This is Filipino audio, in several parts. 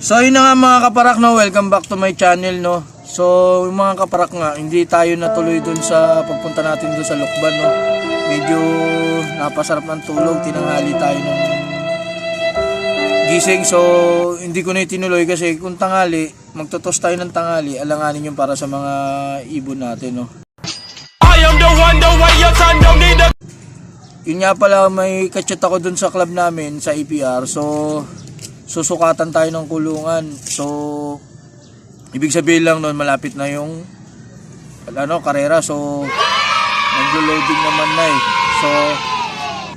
So yun na nga mga kaparak, no, welcome back to my channel, no. So yung mga kaparak nga, hindi tayo natuloy dun sa pagpunta natin dun sa Lukban, no. Medyo napasarap ng tulog, tinanghali tayo ng gising. So hindi ko na itinuloy kasi kung tanghali, magtotos tayo ng tanghali, alanganin yung para sa mga ibon natin, no. I am the one, the way your son don't need a... Yun nga pala, may kachat ako dun sa club namin sa EPR. So susukatan tayo ng kulungan. So ibig sabihin lang noon, malapit na yung karera. So naglo-loading naman na eh. So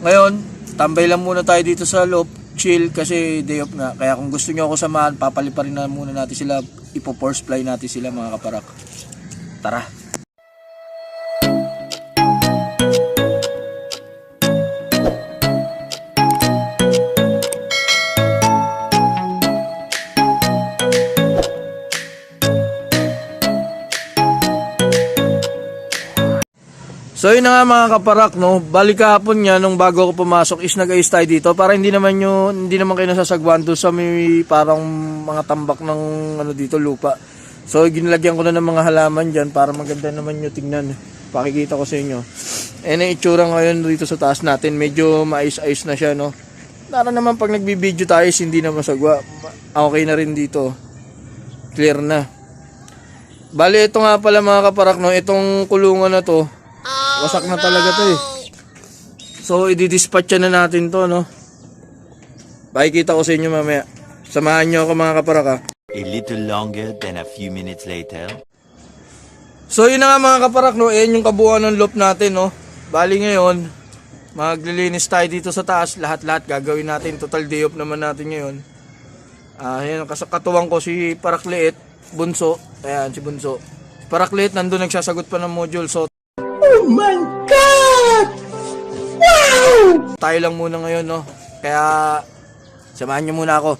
ngayon, tambay lang muna tayo dito sa loob, chill kasi day off nga. Kaya kung gusto nyo ako samahan, papaliparin na muna natin sila, ipo-force fly natin sila mga kaparak. Tara. So yun na nga mga kaparak, no, balik kahapon nga nung bago ako pumasok is nag-ayos tayo dito para hindi naman kayo nasasagwan doon sa may parang mga tambak ng dito lupa. So ginalagyan ko na ng mga halaman dyan para maganda naman nyo tingnan. Pakikita ko sa inyo. Eh na itsura ngayon dito sa taas natin, medyo mais-ayos na siya, no. Para naman pag nagbibideo tayo hindi na masagwa. Okay na rin dito. Clear na. Bali ito nga pala mga kaparak, no, itong kulungan na to, wasak na talaga to eh. So i-dispatch na natin to, no. Pakikita ko sa inyo mamaya. Samahan nyo ako mga kaparak ha. A little longer than a few minutes later. So yun na nga mga kaparak, no. Ayan yung kabuuan ng loop natin, no. Bali ngayon, maglilinis tayo dito sa taas. Lahat-lahat gagawin natin. Total day off naman natin ngayon. Ayan, katuwang ko si Parakliit, Bunso. Ayan, si Bunso. Si Parakliit nandun nagsasagot pa ng module. So oh my God! Wow! Tayo lang muna ngayon, no. Kaya samahan niyo muna ako.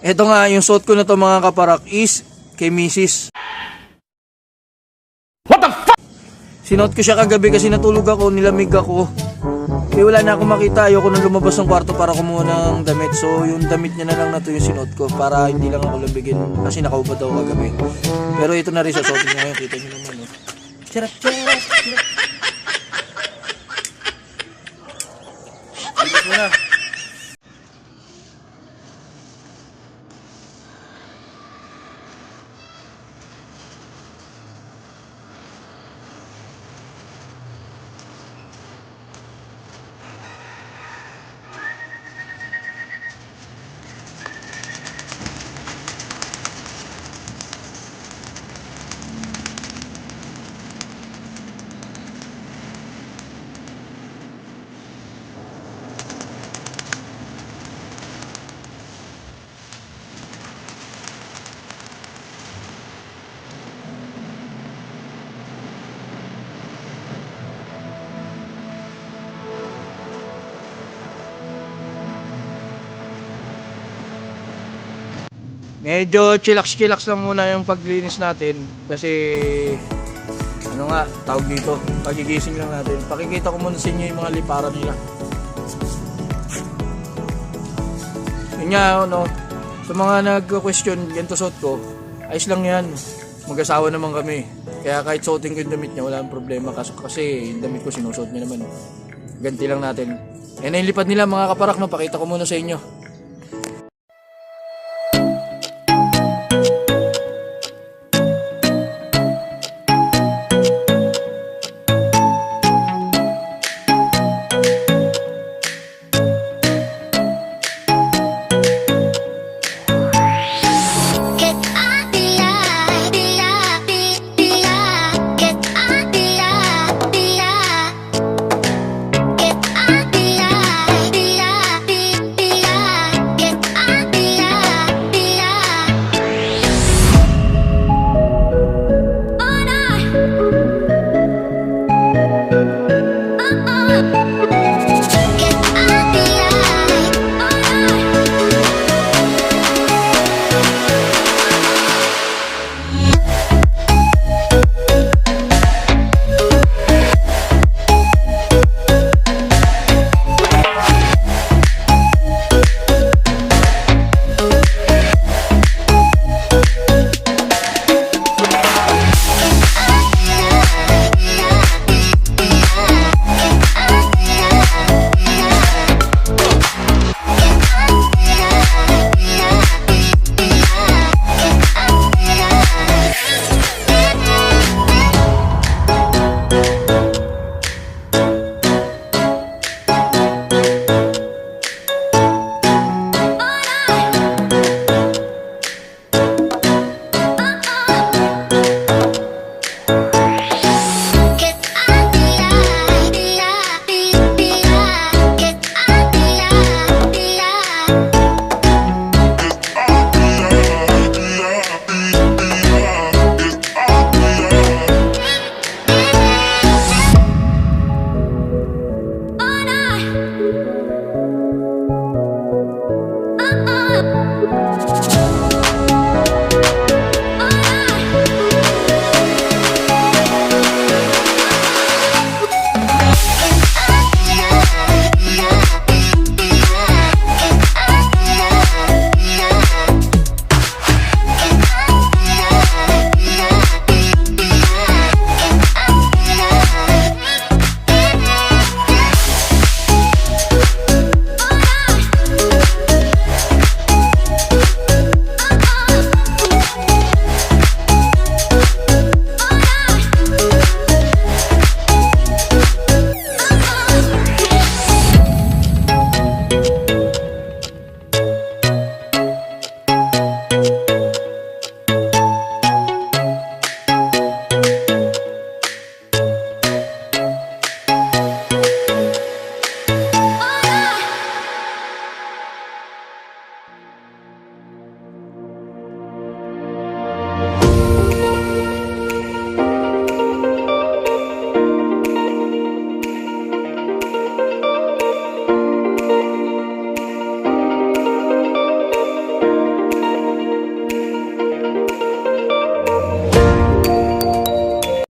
Ito nga, yung suot ko na to mga kaparak is kay Mrs. What the fuck? Sinuot ko siya kagabi kasi natulog ako, nilamig ako. Eh wala na akong makita, ayoko nang lumabas ng kwarto para kumuha ng damit. So yung damit niya na lang na to yung sinuot ko para hindi lang ako lumigin kasi nakaubad ako kagabi. Pero ito na rin sa suot niya ngayon, kita niyo naman, no. Charap, charap, charap. Bilis mo na. Medyo chillax lang muna yung paglinis natin kasi ano nga, tawag dito, pagigising lang natin. Pakikita ko muna sa inyo yung mga liparan nila. Yun nga, no, sa mga nag-question, ganito suot ko, ayos lang yan. Mag-asawa naman kami. Kaya kahit suotin ko yung damit niya, wala nang problema. Kasi yung damit ko sinusuot niya naman. Ganti lang natin. Yan na yung lipad nila mga kaparak, no, pakita ko muna sa inyo.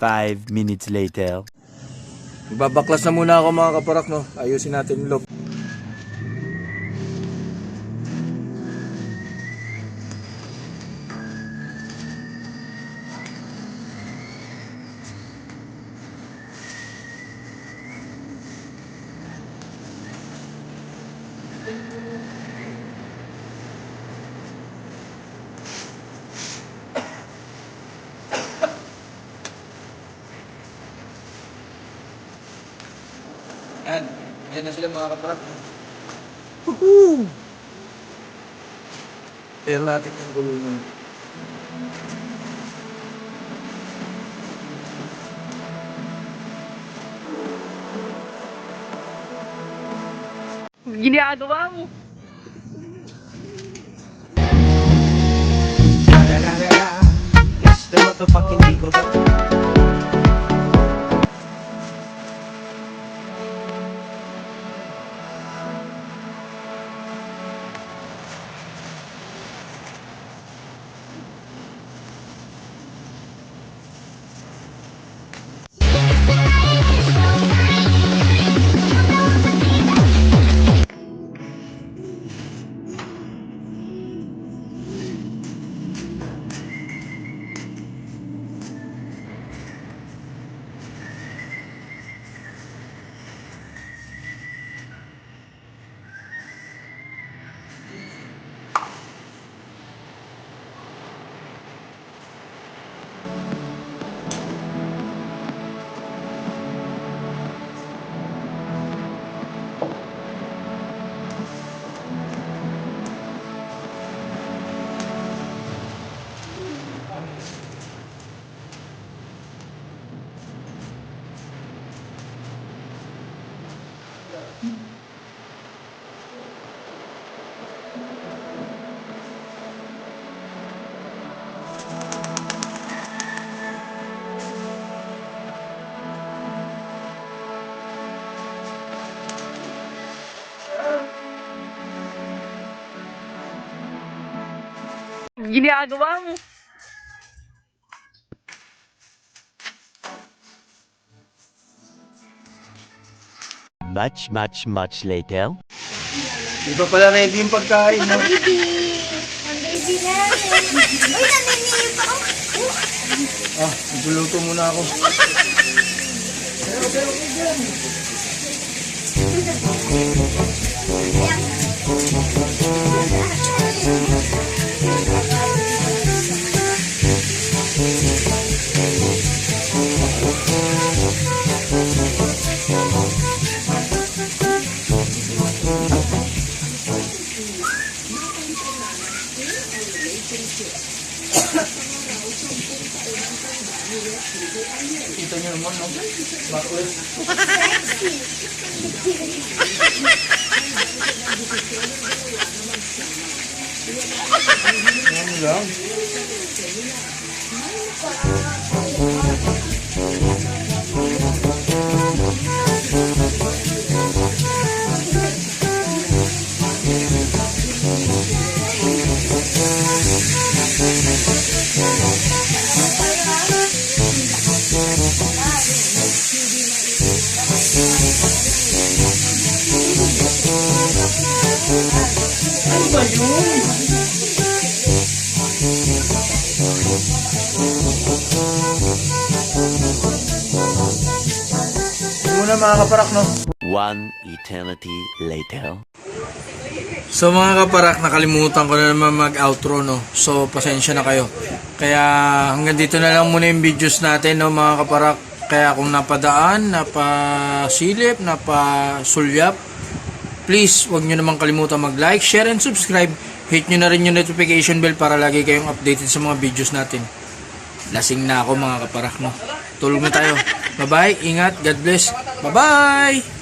5 minutes later. Babaklas na muna ako mga kaparak, no? Ayusin natin yung lock. Yan na sila mga kaparak. Woohoo! Ayan natin yung gulungan. Ginagawa mo. It's the motherfucking Eagle. Ginagawa mo. Much later. Di ba pala ready yung pagkain, no? Ang baby namin. Uy, naniniyo pa ako. Magluluto muna ako. Kita nyo naman, no? Bakit? Ano lang? Ano ba yun? Muna mga kaparak, no? One eternity later. So mga kaparak, nakalimutan ko na naman mag-outro, no? So pasensya na kayo. Kaya hanggang dito na lang muna yung videos natin, no mga kaparak. Kaya kung napadaan, napasilip, napasulyap, please wag nyo naman kalimutan mag-like, share, and subscribe. Hit nyo na rin yung notification bell para lagi kayong updated sa mga videos natin. Lasing na ako mga kaparak, no? Tulog na tayo. Bye-bye, ingat, God bless. Bye-bye!